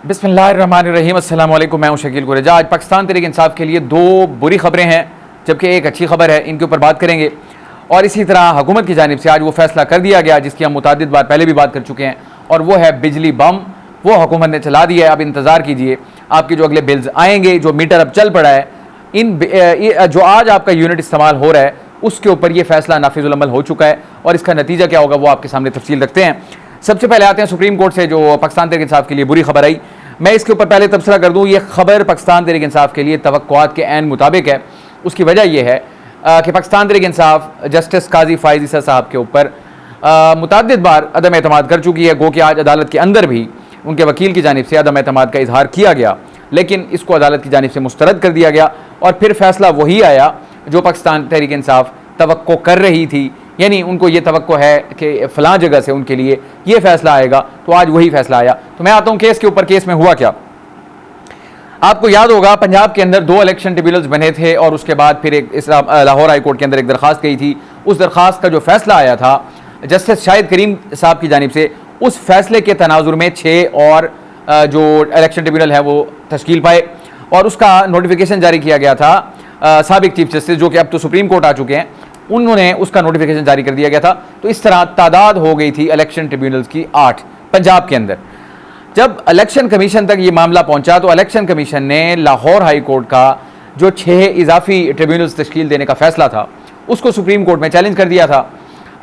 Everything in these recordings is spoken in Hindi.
बिस्मिल्लाहिर्रहमानिर्रहीम। अस्सलाम वालेकुम। मैं हूं शकील कुरेजा। आज पाकिस्तान तहरीक इंसाफ के लिए दो बुरी खबरें हैं जबकि एक अच्छी खबर है, इनके ऊपर बात करेंगे। और इसी तरह हुकूमत की जानिब से आज वो फैसला कर दिया गया जिसकी हम मुतादिद बार पहले भी बात कर चुके हैं, और वो है बिजली बम। वो हुकूमत ने चला दिया है। अब इंतज़ार कीजिए, आपके जो अगले बिल्स आएंगे, जो मीटर अब चल पड़ा है, जो आज आपका यूनिट इस्तेमाल हो रहा है उसके ऊपर ये फैसला नाफिजुल अमल हो चुका है। और इसका नतीजा क्या होगा वो आपके सामने तफसील रखते हैं। सबसे पहले आते हैं सुप्रीम कोर्ट से, जो पाकिस्तान तहरीक इंसाफ के लिए बुरी खबर आई। मैं इसके ऊपर पहले तबसरा कर दूं, ये खबर पाकिस्तान तहरीक इंसाफ के लिए तवक्कुआत के ऐन मुताबिक है। उसकी वजह यह है कि पाकिस्तान तहरीक इंसाफ जस्टिस काजी फाइज ईसा साहब के ऊपर मुतअद्दिद बार अदम एतमाद कर चुकी है। गो कि आज अदालत के अंदर भी उनके वकील की जानिब से अदम एतमाद का इजहार किया गया, लेकिन इसको अदालत की जानिब से मुस्तरद कर दिया गया। और फिर फैसला वही आया जो पाकिस्तान तहरीक इंसाफ तवक्को कर रही थी, यानी उनको ये तवक्को है कि फ़लाँ जगह से उनके लिए ये फैसला आएगा, तो आज वही फैसला आया। तो मैं आता हूँ केस के ऊपर। केस में हुआ क्या, आपको याद होगा पंजाब के अंदर 2 इलेक्शन ट्रिब्यूनल्स बने थे और उसके बाद फिर एक लाहौर हाई कोर्ट के अंदर एक दरख्वास्त गई थी। उस दरख्वास्त का जो फैसला आया था जस्टिस शाहिद करीम साहब की जानिब से, उस फैसले के तनाजुर में 6 और जो इलेक्शन ट्रिब्यूनल है वो तश्कील पाए और उसका नोटिफिकेशन जारी किया गया था। साबिक चीफ जस्टिस जो कि अब तो सुप्रीम कोर्ट आ चुके हैं, उन्होंने उसका नोटिफिकेशन जारी कर दिया गया था। तो इस तरह तादाद हो गई थी इलेक्शन ट्रिब्यूनल्स की 8 पंजाब के अंदर। जब इलेक्शन कमीशन तक ये मामला पहुंचा तो इलेक्शन कमीशन ने लाहौर हाई कोर्ट का जो 6 इजाफी ट्रिब्यूनल्स तश्कील देने का फैसला था उसको सुप्रीम कोर्ट में चैलेंज कर दिया था।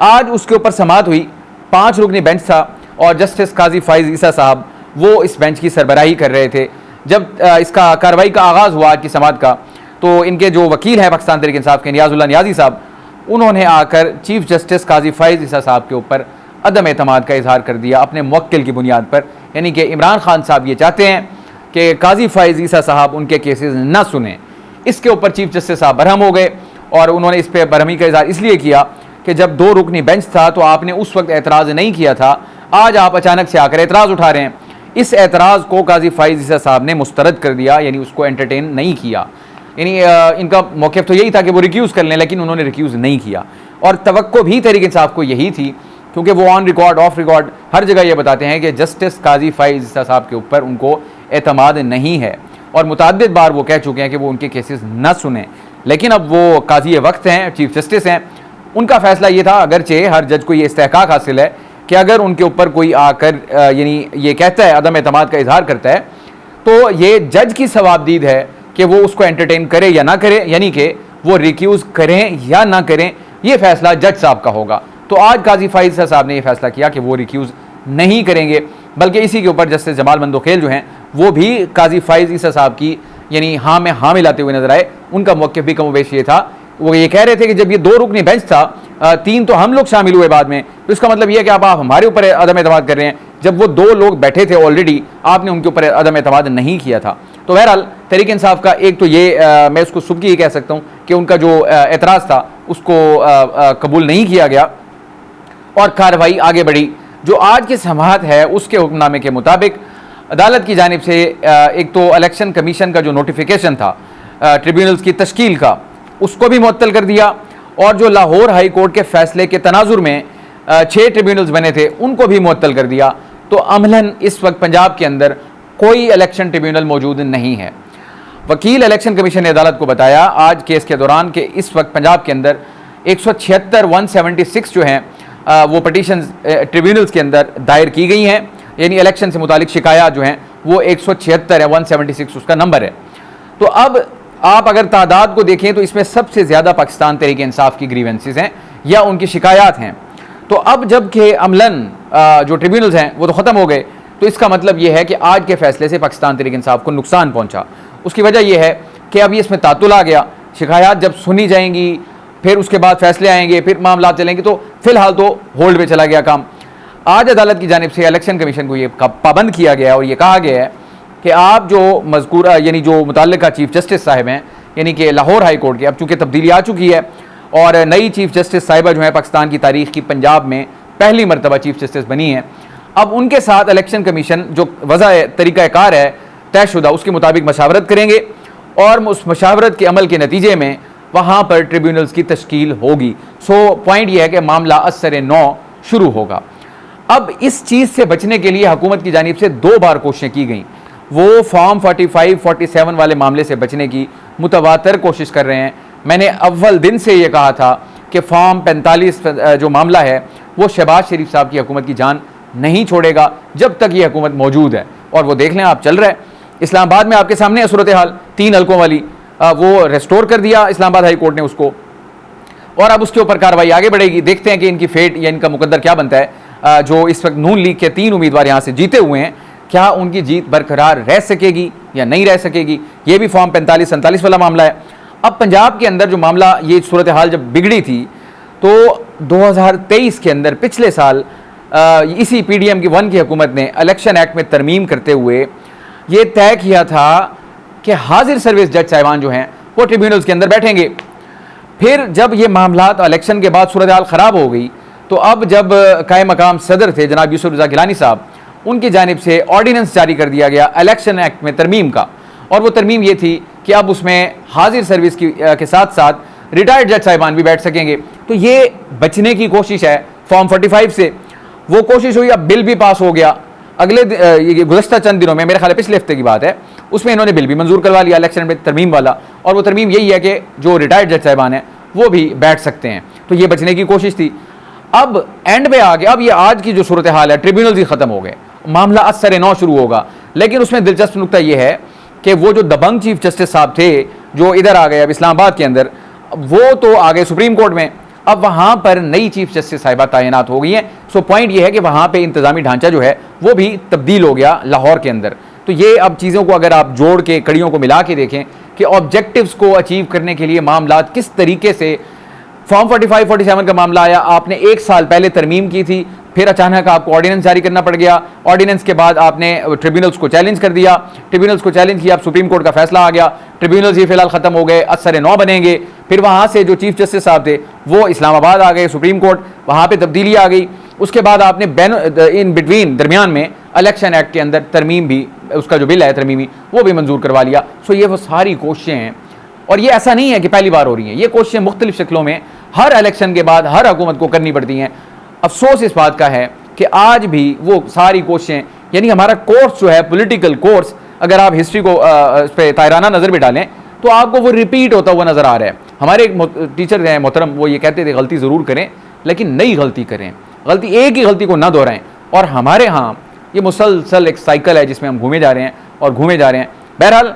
आज उसके ऊपर समाअत हुई। 5 रुकनी बेंच था और जस्टिस काजी फाइज ईसा साहब वो इस बेंच की सरबराही कर रहे थे। जब इसका कार्रवाई का आगाज़ हुआ आज की समाअत का, तो इनके जो वकील हैं पाकिस्तान तहरीक इंसाफ के नियाजुल्लाह नियाजी साहब, उन्होंने आकर चीफ जस्टिस काजी फाइज ईसा साहब के ऊपर अदम एतमाद का इजहार कर दिया अपने मुवक्किल की बुनियाद पर। यानी कि इमरान खान साहब ये चाहते हैं कि काजी फाइज ईसा साहब उनके केसेस ना सुने। इसके ऊपर चीफ जस्टिस साहब बरहम हो गए और उन्होंने इस पर बरहमी का इजहार इसलिए किया कि जब 2 रुकनी बेंच था तो आपने उस वक्त एतराज़ नहीं किया था, आज आप अचानक से आकर एतराज़ उठा रहे हैं। इस एतराज़ को काजी फाइज ईसा साहब ने मुस्तरद कर दिया, यानी उसको एंटरटेन नहीं किया। यानी इनका मौक़िफ़ तो यही था कि वो रिक्यूज़ कर लें, लेकिन उन्होंने रिक्यूज़ नहीं किया। और तवक्को भी तहरीक इंसाफ को यही थी, क्योंकि वो ऑन रिकॉर्ड ऑफ रिकॉर्ड हर जगह ये बताते हैं कि जस्टिस काजी फाइज ईसा साहब के ऊपर उनको एतमाद नहीं है और मुतअद्दिद बार वो कह चुके हैं कि वो उनके केसेस न सुने। लेकिन अब वो काजी वक्त हैं, चीफ जस्टिस हैं, उनका फैसला ये था, अगरचे हर जज को ये इस्तेहकाक हासिल है कि अगर उनके ऊपर कोई आकर यानी ये कहता है, अदम एतमाद का इजहार करता है, तो ये जज की सवाबदीद है कि वो उसको एंटरटेन करे या ना करे, यानी कि वो रिक्यूज़ करें या ना करें, ये फैसला जज साहब का होगा। तो आज काजी फाइज साहब ने यह फैसला किया कि वो रिक्यूज़ नहीं करेंगे, बल्कि इसी के ऊपर जस्टिस जमाल मंदोखेल जो हैं वो भी काजी फाइज ईसा साहब की यानी हाँ में हाँ मिलाते हुए नजर आए। उनका मौक़िफ़ भी कमोबेश ये था, वो ये कह रहे थे कि जब ये 2 रुकनी बेंच था, 3 तो हम लोग शामिल हुए बाद में, तो इसका मतलब ये है कि आप हमारे ऊपर अदम एतमाद कर रहे हैं, जब वो 2 लोग बैठे थे ऑलरेडी, आपने उनके ऊपर अदम एतमाद नहीं किया था। तो बहरहाल तहरीक इंसाफ का एक तो ये मैं उसको सुबकी ही कह सकता हूँ कि उनका जो एतराज़ था उसको कबूल नहीं किया गया और कार्रवाई आगे बढ़ी। जो आज की समाअत है उसके हुक्मनामे के मुताबिक अदालत की जानिब से एक तो इलेक्शन कमीशन का जो नोटिफिकेशन था ट्रिब्यूनल्स की तश्कील का, उसको भी मुअत्तल कर दिया, और जो लाहौर हाई कोर्ट के फैसले के तनाजुर में 6 ट्रिब्यूनल्स बने थे उनको भी मुअत्तल कर दिया। तो अमलन इस वक्त पंजाब के अंदर कोई इलेक्शन ट्रिब्यूनल मौजूद नहीं है। वकील इलेक्शन कमीशन ने अदालत को बताया आज केस के दौरान कि इस वक्त पंजाब के अंदर 176 जो हैं वो पटिशन ट्रिब्यूनल्स के अंदर दायर की गई हैं, यानी इलेक्शन से मुतालिक शिकायत जो हैं वो 176 है, 176 उसका नंबर है। तो अब आप अगर तादाद को देखें तो इसमें सबसे ज़्यादा पाकिस्तान तहरीक इंसाफ की ग्रीवेंसेस हैं या उनकी शिकायत हैं। तो अब जब कि अमलन जो ट्रिब्यूनल्स हैं वो तो ख़त्म हो गए, तो इसका मतलब ये है कि आज के फैसले से पाकिस्तान तहरीक इंसाफ को नुकसान पहुंचा। उसकी वजह यह है कि अब इसमें तातुल आ गया, शिकायत जब सुनी जाएंगी फिर उसके बाद फैसले आएंगे, फिर मामला चलेंगे, तो फिलहाल तो होल्ड पे चला गया काम। आज अदालत की जानिब से इलेक्शन कमीशन को ये पाबंद किया गया और ये कहा गया है कि आप जो मज़कूरा यानी जो मुतल्लिका चीफ जस्टिस साहिब हैं, यानी कि लाहौर हाई कोर्ट के, अब चूँकि तब्दीली आ चुकी है और नई चीफ जस्टिस साहिबा जो है पाकिस्तान की तारीख की पंजाब में पहली मरतबा चीफ जस्टिस बनी है, अब उनके साथ इलेक्शन कमीशन जो वज़ा तरीक़ाकार है तयशुदा उसके मुताबिक मशावरत करेंगे और उस मशावरत के अमल के नतीजे में वहाँ पर ट्रिब्यूनल्स की तश्कील होगी। सो पॉइंट यह है कि मामला असर 9 शुरू होगा। अब इस चीज़ से बचने के लिए हुकूमत की जानिब से 2 बार कोशिशें की गई। वो फॉर्म 45, 47 वाले मामले से बचने की मुतवातर कोशिश कर रहे हैं। मैंने अव्वल दिन से ये कहा था कि फॉर्म 45 जो मामला है वो शहबाज शरीफ साहब की हुकूमत की जान नहीं छोड़ेगा जब तक ये हुकूमत मौजूद है। और वो देख लें आप, चल रहा है। इस्लामाबाद में आपके सामने है सूरत हाल, 3 हल्कों वाली, वो रेस्टोर कर दिया इस्लामाबाद हाई कोर्ट ने उसको, और अब उसके ऊपर कार्रवाई आगे बढ़ेगी। देखते हैं कि इनकी फेट या इनका मुकद्दर क्या बनता है। जो इस वक्त नून लीग के 3 उम्मीदवार यहाँ से जीते हुए हैं, क्या उनकी जीत बरकरार रह सकेगी या नहीं रह सकेगी, ये भी फॉर्म 45-47 वाला मामला है। अब पंजाब के अंदर जो मामला, ये सूरत हाल जब बिगड़ी थी तो 2023 के अंदर पिछले साल इसी PDM की 1 की हुकूमत ने इलेक्शन एक्ट में तरमीम करते हुए ये तय किया था कि हाजिर सर्विस जज साहिबान जो हैं वो ट्रिब्यूनल्स के अंदर बैठेंगे। फिर जब ये मामलात इलेक्शन के बाद सूरत हाल ख़राब हो गई तो अब जब कायम मकाम सदर थे जनाब यूसुफ रज़ा गिलानी साहब, उनकी जानिब से ऑर्डिनेंस जारी कर दिया गया इलेक्शन एक्ट में तरमीम का, और वो तरमीम ये थी कि अब उसमें हाजिर सर्विस के साथ साथ रिटायर्ड जज साहिबान भी बैठ सकेंगे। तो ये बचने की कोशिश है फॉर्म 45 से, वो कोशिश हुई, अब बिल भी पास हो गया। अगले गुज़श्ता चंद दिनों में, मेरे ख्याल पिछले हफ्ते की बात है, उसमें इन्होंने बिल भी मंजूर करवा लिया इलेक्शन में तरमीम वाला, और वो तरमीम यही है कि जो रिटायर्ड जज साहिबान हैं वो भी बैठ सकते हैं। तो ये बचने की कोशिश थी। अब एंड में आ गया, अब ये आज की जो सूरत हाल है, ट्रिब्यूनल्स ही ख़त्म हो गए, मामला असर नौ शुरू होगा। लेकिन उसमें दिलचस्प नुकता यह है कि वो जो दबंग चीफ जस्टिस साहब थे जो इधर आ गए अब इस्लामाबाद के अंदर, वो तो आ गए सुप्रीम कोर्ट में, अब वहाँ पर नई चीफ जस्टिस साहिबा तैनात हो गई हैं। सो पॉइंट ये है कि वहाँ पे इंतज़ामी ढांचा जो है वो भी तब्दील हो गया लाहौर के अंदर। तो ये अब चीज़ों को अगर आप जोड़ के, कड़ियों को मिला के देखें कि ऑब्जेक्टिव्स को अचीव करने के लिए मामलात किस तरीके से, फॉर्म 45, 47 का मामला आया, आपने 1 साल पहले तरमीम की थी, फिर अचानक आपको ऑर्डिनेंस जारी करना पड़ गया, ऑर्डिनेंस के बाद आपने ट्रिब्यूनल्स को चैलेंज कर दिया, ट्रिब्यूनल्स को चैलेंज किया, अब सुप्रीम कोर्ट का फैसला आ गया, ट्रिब्यूनल्स ही फिलहाल ख़त्म हो गए, असर नौ बनेंगे। फिर वहाँ से जो चीफ जस्टिस साहब थे वो इस्लामाबाद आ गए, सुप्रीम कोर्ट, वहाँ पर तब्दीली आ गई। उसके बाद आपने इन बिटवीन दरमियान में इलेक्शन एक्ट के अंदर तरमीम भी, उसका जो बिल है तरमीमी, वो भी मंजूर करवा लिया। सो ये वो सारी कोशिशें हैं, और ये ऐसा नहीं है कि पहली बार हो रही हैं, ये कोशिशें मुख्तलिफ शक्लों में हर इलेक्शन के बाद हर हुकूमत को करनी पड़ती हैं। अफसोस इस बात का है कि आज भी वो सारी कोशिशें, यानी हमारा कोर्स जो है पॉलिटिकल कोर्स, अगर आप हिस्ट्री को इस पर तायराना नज़र भी डालें तो आपको वो रिपीट होता हुआ नज़र आ रहा है। हमारे एक टीचर हैं मोहतरम, वो ये कहते थे गलती ज़रूर करें लेकिन नई गलती करें, गलती एक ही गलती को ना दोहराएं। और हमारे यहाँ ये मुसलसल एक साइकिल है जिसमें हम घूमे जा रहे हैं और घूमे जा रहे हैं। बहरहाल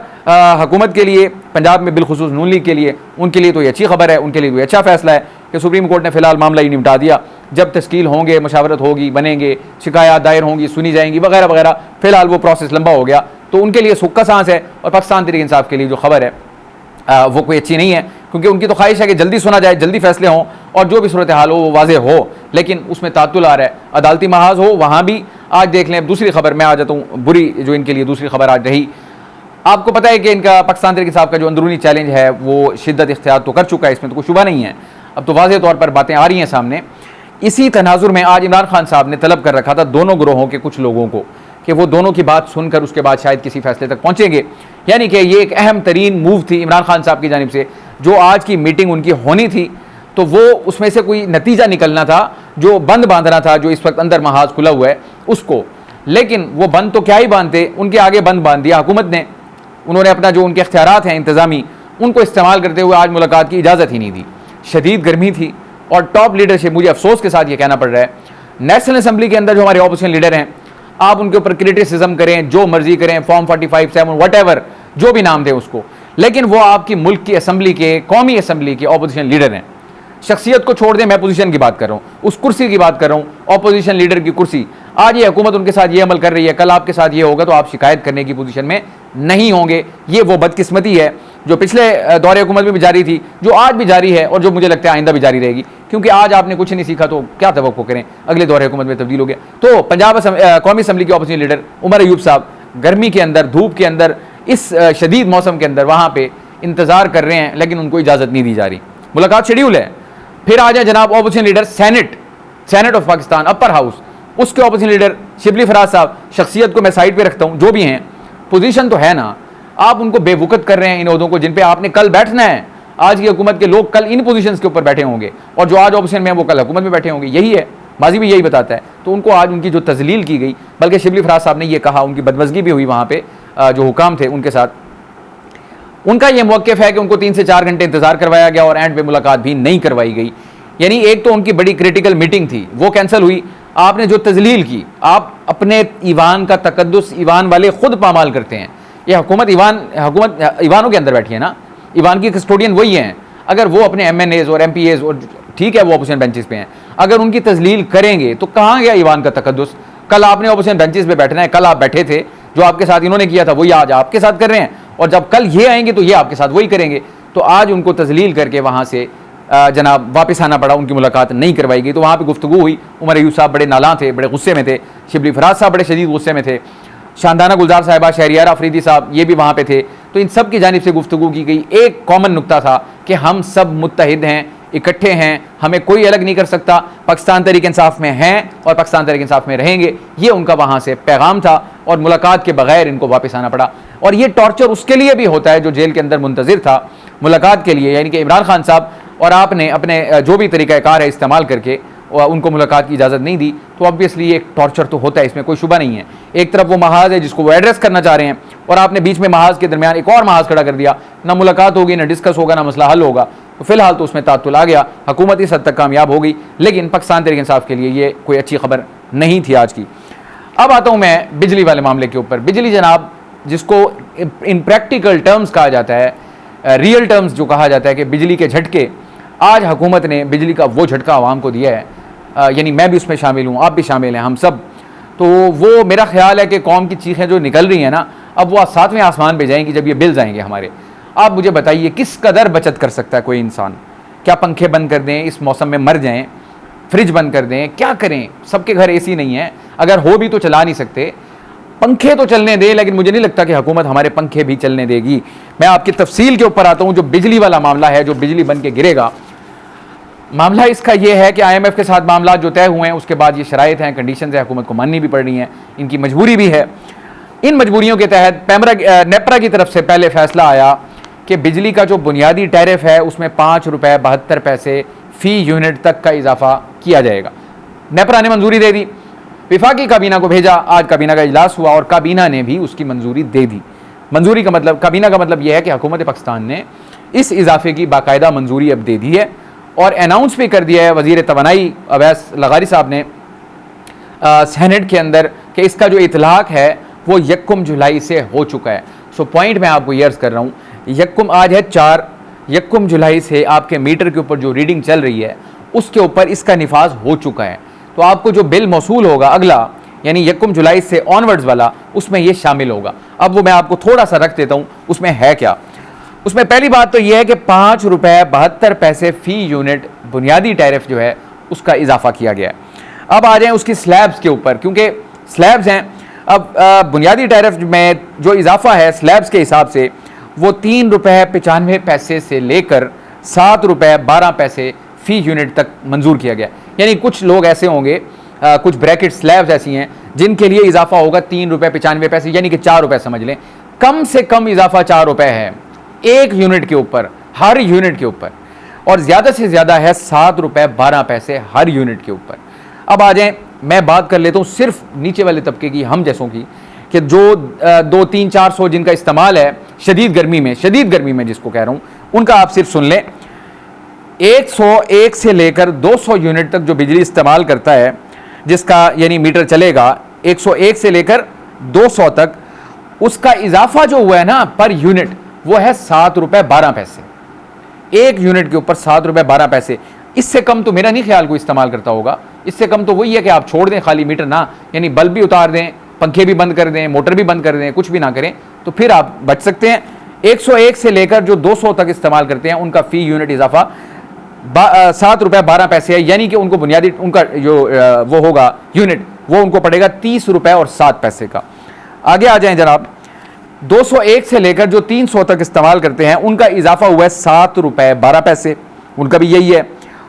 हुकूमत के लिए, पंजाब में बिलखुसूस नून लीग के लिए, उनके लिए तो ये अच्छी खबर है, उनके लिए तो ये अच्छा फैसला है कि सुप्रीम कोर्ट ने फिलहाल मामला ही निपटा दिया। जब तश्कील होंगे, मशावरत होगी, बनेंगे, शिकायत दायर होंगी, सुनी जाएंगी वगैरह वगैरह, फिलहाल वो प्रोसेस लंबा हो गया, तो उनके लिए सुख का सांस है। और पाकिस्तान तहरीक इंसाफ के लिए जो खबर है वो कोई अच्छी नहीं है, क्योंकि उनकी तो ख्वाहिश है कि जल्दी सुना जाए, जल्दी फैसले हों और जो भी सूरत हाल हो वो वाज़ेह हो, लेकिन उसमें तातुल आ रहा है, अदालती महाज हो वहाँ भी। आज देख लें, दूसरी खबर मैं आ जाता हूँ, बुरी जो इनके लिए दूसरी खबर आज रही, आपको पता है कि इनका पाकिस्तान तहरीक इंसाफ का जो अंदरूनी चैलेंज है वो शिद्दत इख्तियार तो कर चुका है, इसमें तो कोई शुबा नहीं है, अब तो वाज़ेह तौर पर बातें आ रही हैं सामने। इसी तनाजुर में आज इमरान खान साहब ने तलब कर रखा था दोनों ग्रोहों के कुछ लोगों को कि वो दोनों की बात सुनकर उसके बाद शायद किसी फैसले तक पहुंचेंगे। यानी कि ये एक अहम तरीन मूव थी इमरान खान साहब की जानिब से, जो आज की मीटिंग उनकी होनी थी तो वो उसमें से कोई नतीजा निकलना था, जो बंद बांधना था, जो इस वक्त अंदर महाज खुला हुआ है उसको। लेकिन वो बंद तो क्या ही बांधते, उनके आगे बंद बांध दिया हुकूमत ने। उन्होंने अपना जो उनके इख्तियारात हैं इंतज़ामी, उनको इस्तेमाल करते हुए आज मुलाकात की इजाज़त ही नहीं दी। शदीद गर्मी थी और टॉप लीडरशिप, मुझे अफसोस के साथ ये कहना पड़ रहा है, नेशनल असम्बली के अंदर जो हमारे ऑपोजिशन लीडर हैं, आप उनके ऊपर क्रिटिसिज्म करें, जो मर्जी करें, फॉर्म 45, 7 वट जो भी नाम दें उसको, लेकिन वो आपकी मुल्क की असम्बली के, कौमी असम्बली के ऑपोजिशन लीडर हैं। शख्सियत को छोड़ दें, मैं पोजीशन की बात कर रहा हूँ, उस कुर्सी की बात कर रहा हूँ, ऑपोजिशन लीडर की कुर्सी। आज ये हुकूमत उनके साथ ये अमल कर रही है, कल आपके साथ ये होगा तो आप शिकायत करने की पोजीशन में नहीं होंगे। ये वो बदकिस्मती है जो पिछले दौरे हुकूमत में भी जारी थी, जो आज भी जारी है और जो मुझे लगता है आइंदा भी जारी रहेगी, क्योंकि आज आपने कुछ नहीं सीखा तो क्या तवक्को करें, अगले दौरे हुकूमत में तब्दील हो गया। तो पंजाब कौमी असम्बली के ऑपोजिशन लीडर उमर अयूब साहब गर्मी के अंदर, धूप के अंदर, इस शदीद मौसम के अंदर वहाँ पर इंतज़ार कर रहे हैं, लेकिन उनको इजाज़त नहीं दी जा रही। मुलाकात शेड्यूल है। फिर आ जाए जनाब opposition leader senate of Pakistan, upper house, उसके ऑपोजिशन लीडर शिबली फराज साहब। शख्सियत को मैं साइड पे रखता हूँ, जो भी हैं, पोजीशन तो है ना, आप उनको बेवकूफ़ कर रहे हैं इन ओहदों को जिन पे आपने कल बैठना है। आज की हुकूमत के लोग कल इन पोजीशंस के ऊपर बैठे होंगे और जो आज ऑपोजिशन में है वो कल हुकूमत में बैठे होंगे, यही है, माजी भी यही बताता है। तो उनको आज उनकी जो तजलील की गई, बल्कि शिबली फराज साहब ने ये कहा, उनकी बदमज़गी भी हुई वहाँ पर जो हुकाम थे उनके साथ, उनका यह मौक़िफ़ है कि उनको 3 से 4 घंटे इंतजार करवाया गया और एंड पे मुलाकात भी नहीं करवाई गई। यानी एक तो उनकी बड़ी क्रिटिकल मीटिंग थी, वो कैंसिल हुई। आपने जो तजलील की, आप अपने ईवान का तकद्दुस ईवान वाले खुद पामाल करते हैं। ये हुकूमत ईवानों के अंदर बैठी है ना, ईवान की कस्टोडियन वही हैं। अगर वो अपने MNAs और MPAs, और ठीक है वो अपोजिशन बेंचेस पे हैं, अगर उनकी तजलील करेंगे तो कहाँ गया ईवान का तकद्दुस? कल आपने अपोजिशन बेंचेस पे बैठना है, कल आप बैठे थे, जो आपके साथ इन्होंने किया था वही आज आपके साथ कर रहे हैं, और जब कल ये आएंगे तो ये आपके साथ वही करेंगे। तो आज उनको तजलील करके वहाँ से जनाब वापस आना पड़ा, उनकी मुलाकात नहीं करवाई गई। तो वहाँ पे गुफ्तगू हुई। उमर अयूब साहब बड़े नाला थे, बड़े गुस्से में थे। शिबली फराज साहब बड़े शदीद गुस्से में थे। शानदाना गुलजार साहिबा, शहरियार अफरीदी साहब, ये भी वहाँ पे थे। तो इन सब की जानिब से गुफ्तगू की गई। एक कॉमन नुक्ता था कि हम सब मुत्तहिद हैं, इकट्ठे हैं, हमें कोई अलग नहीं कर सकता, पाकिस्तान तहरीक इंसाफ में हैं और पाकिस्तान तहरीक इंसाफ में रहेंगे। ये उनका वहाँ से पैगाम था, और मुलाकात के बगैर इनको वापस आना पड़ा। और ये टॉर्चर उसके लिए भी होता है जो जेल के अंदर मुंतज़िर था मुलाकात के लिए, यानी कि इमरान खान साहब, और आपने अपने जो भी तरीक़ाकार है इस्तेमाल करके उनको मुलाकात की इजाज़त नहीं दी। तो ऑब्वियसली एक टॉर्चर तो होता है, इसमें कोई शुबा नहीं है। एक तरफ वो महाज है जिसको वो एड्रेस करना चाह रहे हैं, और आपने बीच में महाज के दरमियान एक और महाज खड़ा कर दिया। ना मुलाकात होगी, ना डिस्कस होगा, ना मसला हल होगा। तो फिलहाल तो उसमें तातुल आ गया, हुकूमत इस हद तक कामयाब हो गई, लेकिन पाकिस्तान तहरीक इंसाफ के लिए ये कोई अच्छी खबर नहीं थी आज की। अब आता हूँ मैं बिजली वाले मामले के ऊपर। बिजली जनाब, जिसको इन प्रैक्टिकल टर्म्स कहा जाता है, रियल टर्म्स जो कहा जाता है कि बिजली के झटके, आज हुकूमत ने बिजली का वो झटका आवाम को दिया है, यानी मैं भी उसमें शामिल हूँ, आप भी शामिल हैं, हम सब। तो वो मेरा ख्याल है कि कौम की चीखें जो निकल रही हैं ना, अब वो 7वें आसमान पे जाएंगी जब ये बिल्स आएंगे हमारे। आप मुझे बताइए किस कदर बचत कर सकता है कोई इंसान? क्या पंखे बंद कर दें, इस मौसम में मर जाएं, फ्रिज बंद कर दें, क्या करें? सबके घर AC नहीं है, अगर हो भी तो चला नहीं सकते। पंखे तो चलने दें, लेकिन मुझे नहीं लगता कि हुकूमत हमारे पंखे भी चलने देगी। मैं आपकी तफसील के ऊपर आता हूँ। जो बिजली वाला मामला है, जो बिजली बन के गिरेगा, मामला इसका यह है कि IMF के साथ मामला जो तय हुए हैं, उसके बाद ये शराइत हैं, कंडीशन है, हुकूमत को माननी भी पड़ रही हैं, इनकी मजबूरी भी है। इन मजबूरियों के तहत नेपरा की तरफ से पहले फैसला आया कि बिजली का जो बुनियादी टैरिफ है उसमें 5 रुपये 72 पैसे फ़ी यूनिट तक का इजाफा किया जाएगा। नेपरा ने मंजूरी दे दी, विफाकी काबीना को भेजा, आज काबीना का इजलास हुआ और काबीना ने भी उसकी मंजूरी दे दी। मंजूरी का मतलब, काबीना का मतलब यह है कि हुकूमत पाकिस्तान ने इस इजाफे की बाकायदा मंजूरी अब दे दी है, और अनाउंस भी कर दिया है वज़ीर तवानाई अवैस लगारी साहब ने सेनेट के अंदर कि इसका जो इतलाक़ है वो 1 जुलाई से हो चुका है। सो पॉइंट मैं आपको ये अर्ज़ कर रहा हूँ, आज है 4, 1 जुलाई से आपके मीटर के ऊपर जो रीडिंग चल रही है उसके ऊपर इसका निफाज हो चुका है। तो आपको जो बिल मौसूल होगा अगला, यानी 1 जुलाई से ऑनवर्ड्स वाला, उसमें ये शामिल होगा। अब वो मैं आपको थोड़ा सा रख देता हूँ, उसमें है क्या। उसमें पहली बात तो यह है कि 5 रुपये 72 पैसे फ़ी यूनिट बुनियादी टैरिफ जो है उसका इजाफा किया गया है। अब आ जाएं उसकी स्लैब्स के ऊपर, क्योंकि स्लैब्स हैं। अब बुनियादी टैरिफ में जो इजाफा है स्लैब्स के हिसाब से वो 3 रुपये 95 पैसे से लेकर 7 रुपये 12 पैसे फ़ी यूनिट तक मंजूर किया गया। यानी कुछ लोग ऐसे होंगे, कुछ ब्रैकेट स्लैब्स ऐसी हैं जिनके लिए इजाफा होगा 3 रुपये 95 पैसे, यानी कि 4 रुपये समझ लें। कम से कम इजाफा 4 रुपये है एक यूनिट के ऊपर, हर यूनिट के ऊपर, और ज़्यादा से ज़्यादा है 7 रुपये 12 पैसे हर यूनिट के ऊपर। अब आ जाएं, मैं बात कर लेता हूँ सिर्फ नीचे वाले तबके की, हम जैसों की, कि जो 200-300-400 जिनका इस्तेमाल है शदीद गर्मी में जिसको कह रहा हूँ, उनका आप सिर्फ सुन लें। 101 से लेकर 200 यूनिट तक जो बिजली इस्तेमाल करता है, जिसका यानी मीटर चलेगा 101 से लेकर 200 तक, उसका इजाफा जो हुआ है ना पर यूनिट, वो है 7 रुपये 12 पैसे। एक यूनिट के ऊपर 7 रुपये 12 पैसे। इससे कम तो मेरा नहीं ख्याल कोई इस्तेमाल करता होगा। इससे कम तो वही है कि आप छोड़ दें खाली मीटर ना, यानी बल्ब भी उतार दें, पंखे भी बंद कर दें, मोटर भी बंद कर दें, कुछ भी ना करें, तो फिर आप बच सकते हैं। 101 से लेकर जो 200 तक इस्तेमाल करते हैं उनका फ़ी यूनिट इजाफा 7 रुपये 12 पैसे है, यानी कि उनको बुनियादी उनका जो वो होगा यूनिट, वो उनको पड़ेगा 30 रुपये और 7 पैसे का। आगे आ जाएं जनाब, 201 से लेकर जो 300 तक इस्तेमाल करते हैं उनका इजाफा हुआ है 7 रुपये 12 पैसे, उनका भी यही है,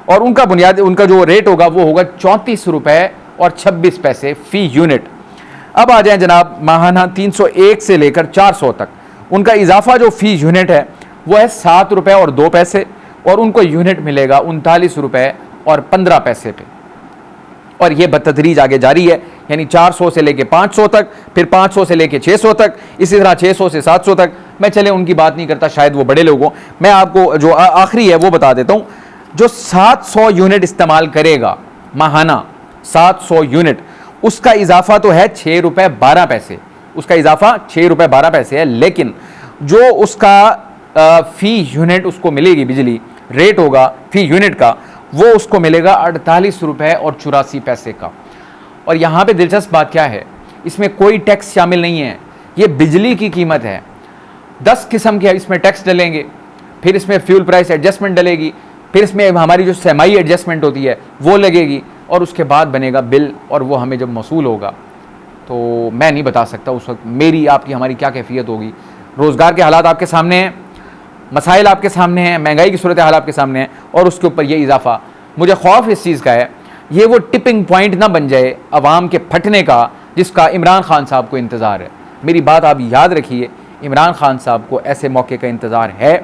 और उनका बुनियादी उनका जो रेट होगा वो होगा 34 रुपये और 26 पैसे फ़ी यूनिट। अब आ जाएं जनाब माहाना 301 से लेकर 400 तक, उनका इजाफा जो फ़ी यूनिट है वो है 7 रुपये और 2 पैसे, और उनको यूनिट मिलेगा 39 रुपये और 15 पैसे पे, और ये बतदरीज आगे जारी है। यानी 400 से लेके 500 तक, फिर 500 से लेके 600 तक, इसी तरह 600 से 700 तक। मैं चले उनकी बात नहीं करता, शायद वो बड़े लोग हों। मैं आपको जो आखिरी है वो बता देता हूँ। जो 700 यूनिट इस्तेमाल करेगा माहाना, 700 यूनिट, उसका इजाफा तो है 6 रुपये 12 पैसे, उसका इजाफा 6 रुपये 12 पैसे है, लेकिन जो उसका फी यूनिट उसको मिलेगी बिजली रेट होगा फी यूनिट का, वो उसको मिलेगा 48 रुपये और 84 पैसे का। और यहाँ पे दिलचस्प बात क्या है, इसमें कोई टैक्स शामिल नहीं है, ये बिजली की कीमत है। 10 किस्म के इसमें टैक्स डलेंगे, फिर इसमें फ्यूल प्राइस एडजस्टमेंट डलेगी, फिर इसमें हमारी जो सेमाई एडजस्टमेंट होती है वो लगेगी, और उसके बाद बनेगा बिल, और वो हमें जब मसूल होगा तो मैं नहीं बता सकता उस वक्त मेरी आपकी हमारी क्या कैफियत होगी। रोज़गार के हालात आपके सामने हैं, मसाइल आपके सामने हैं, महंगाई की सूरत हाल आपके सामने है, और उसके ऊपर ये इजाफा। मुझे खौफ इस चीज़ का है ये वो टिपिंग पॉइंट ना बन जाए अवाम के फटने का, जिसका इमरान खान साहब को इंतज़ार है। मेरी बात आप याद रखिए, इमरान खान साहब को ऐसे मौके का इंतज़ार है,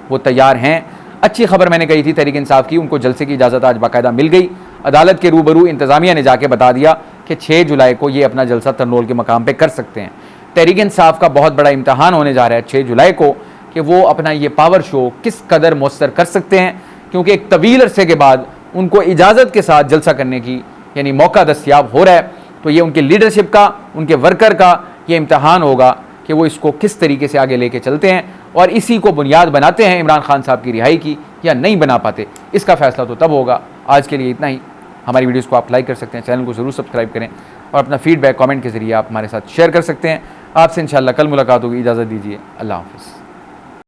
वो तैयार हैं। अच्छी खबर मैंने कही थी तहरीक इंसाफ की, उनको जलसे की इजाज़त आज बाकायदा मिल गई। अदालत के रूबरू इंतज़ामिया ने जाके बता दिया कि 6 जुलाई को ये अपना जलसा तरनोल के मकाम पर कर सकते हैं। तहरीक इंसाफ का बहुत बड़ा इम्तहान होने जा रहा है 6 जुलाई को कि वो अपना ये पावर शो किस कदर मौसर कर सकते हैं, क्योंकि एक तवील अरसे के बाद उनको इजाज़त के साथ जलसा करने की यानी मौका दस्तयाब हो रहा है। तो ये उनके लीडरशिप का, उनके वर्कर का ये इम्तहान होगा कि वो इसको किस तरीके से आगे लेके चलते हैं, और इसी को बुनियाद बनाते हैं इमरान खान साहब की रिहाई की, या नहीं बना पाते। इसका फैसला तो तब होगा। आज के लिए इतना ही। हमारी वीडियोस को आप लाइक कर सकते हैं, चैनल को ज़रूर सब्सक्राइब करें, और अपना फीडबैक कमेंट के ज़रिए आप हमारे साथ शेयर कर सकते हैं। आपसे इंशाअल्लाह कल मुलाकात होगी। इजाज़त दीजिए, अल्लाह हाफ़िज़।